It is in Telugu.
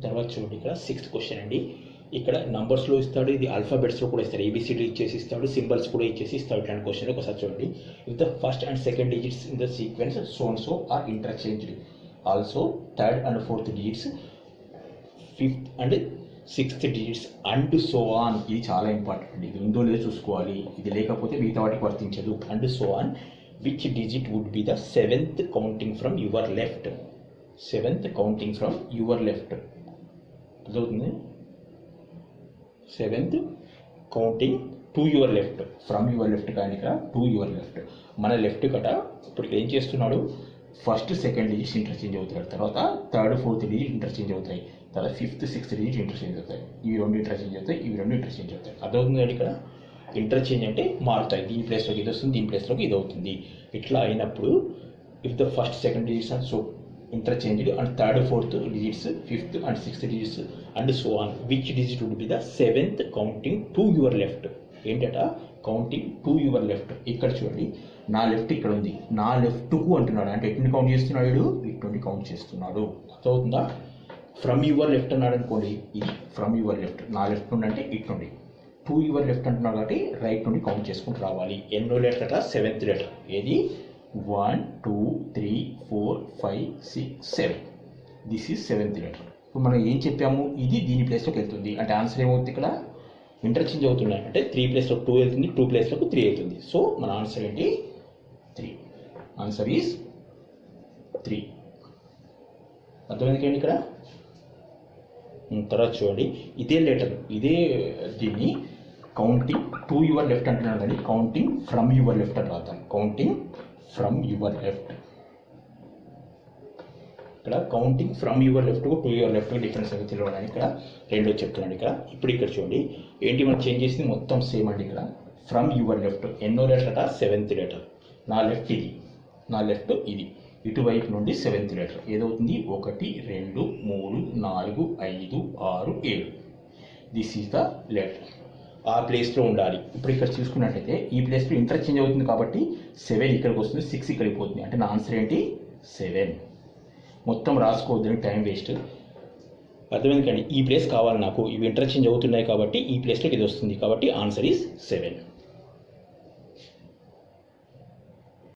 తర్వాత చూడండి ఇక్కడ 6th క్వశ్చన్ అండి. ఇక్కడ నంబర్స్లో ఇస్తాడు, ఇది ఆల్ఫాబెట్స్లో కూడా ఇస్తాడు, ఏబిసిడి ఇచ్చేసి ఇస్తాడు, సింబల్స్ కూడా ఇచ్చేసి ఇస్తాడు. ఇట్లాంటి క్వశ్చన్ ఒకసారి చూడండి. If the first and second digits in the sequence so and so are interchanged, also third and fourth digits, fifth and 6th digits and so on. ఇది చాలా ఇంపార్టెంట్ అండి. ఇది ఉందో లేదో చూసుకోవాలి. ఇది లేకపోతే మిగతా వాటికి వర్తించదు. And so on, which digit would be the 7th counting from your left. 7th counting from your left అర్థమవుతుంది. 7th counting to your left, from your left కానీ ఇక్కడ టు యువర్ లెఫ్ట్. మన లెఫ్ట్ కట ఇప్పుడు ఏం చేస్తున్నాడు, ఫస్ట్ సెకండ్ డిజిట్స్ ఇంటర్చేంజ్ అవుతాడు, తర్వాత థర్డ్ ఫోర్త్ డిజిట్ ఇంటర్చేంజ్ అవుతాయి, తర్వాత 5th 6th డిజిట్ ఇంటర్చేంజ్ అవుతాయి. ఇవి రెండు ఇంటర్చేంజ్ అవుతాయి, ఇవి రెండు ఇంటర్చేంజ్ అవుతాయి. అర్థమవుతుంది అండి. ఇక్కడ ఇంటర్చేంజ్ అంటే మారుతాయి. దీని ప్లేస్లోకి ఇది వస్తుంది, దీని ప్లేస్లోకి ఇది అవుతుంది. ఇట్లా అయినప్పుడు if the first second digits and so interchanged and third fourth digits, 5th and 6th digits and so on, which digit would be the 7th counting to your left. ఏంటట కౌంటింగ్ టు యువర్ లెఫ్ట్. ఇక్కడ చూడండి, నా లెఫ్ట్ ఇక్కడ ఉంది, నా లెఫ్ట్కు అంటున్నాడు అంటే ఎటువంటి కౌంట్ చేస్తున్నాడు, ఇటువంటి కౌంట్ చేస్తున్నాడు. అర్థమవుతుందా. ఫ్రమ్ యువర్ లెఫ్ట్ అన్నాడు అనుకోండి, ఇది ఫ్రమ్ యువర్ లెఫ్ట్, నా లెఫ్ట్ నుండి అంటే ఇటు నుండి. టు యువర్ లెఫ్ట్ అంటున్నాడు కాబట్టి రైట్ నుండి కౌంట్ చేసుకుంటూ రావాలి. ఎన్నో లెటర్ అట, 7th లెటర్. ఏది 1 2 3 4 5 6 7. This is 7th letter. ఇప్పుడు మనం ఏం చెప్పాము, ఇది దీని ప్లేస్లోకి వెళ్తుంది అంటే ఆన్సర్ ఏమవుతుంది, ఇక్కడ ఇంటర్చేంజ్ అవుతున్నాయి అంటే 3 ప్లేస్లోకి 2 వెళ్తుంది, 2 ప్లేస్లోకి 3 అవుతుంది. సో మన ఆన్సర్ ఏంటి 3. Answer is 3. అర్థమైంది కండి. ఇక్కడ తర్వాత చూడండి, ఇదే లెటర్, ఇదే దీన్ని కౌంటింగ్ టు యువర్ లెఫ్ట్ అంటున్నాడు కానీ కౌంటింగ్ ఫ్రమ్ యువర్ లెఫ్ట్ అని రాస్తాను. Counting from your left. ఇక్కడ counting from your left to your left difference అనేది తెలియడానికి ఇక్కడ రెండో చెప్తున్నాను. ఇప్పుడు ఇక్కడ చూడండి, ఏంటి మనం చేంజ్ చేసింది మొత్తం సేమ్ అండి. ఇక్కడ ఫ్రమ్ యువర్ లెఫ్ట్ ఎన్నో లెటర్ అట, 7th లెటర్. నా లెఫ్ట్ ఇది, నా లెఫ్ట్ ఇది, ఇటువైపు నుండి 7th లెటర్ ఏదవుతుంది, 1 2 3 4 5 6 7. This is the letter. ఆ ప్లేస్లో ఉండాలి. ఇప్పుడు ఇక్కడ చూసుకున్నట్టయితే ఈ ప్లేస్లో ఇంటర్చేంజ్ అవుతుంది కాబట్టి 7 ఇక్కడికి వస్తుంది, 6 ఇక్కడికి పోతుంది. అంటే నా ఆన్సర్ ఏంటి 7. మొత్తం రాసుకోవద్దని టైం వేస్ట్. అర్థమైంది కానీ ఈ ప్లేస్ కావాలి నాకు, ఇవి ఇంటర్చేంజ్ అవుతున్నాయి కాబట్టి ఈ ప్లేస్లోకి ఇది వస్తుంది కాబట్టి ఆన్సర్ ఈజ్ 7.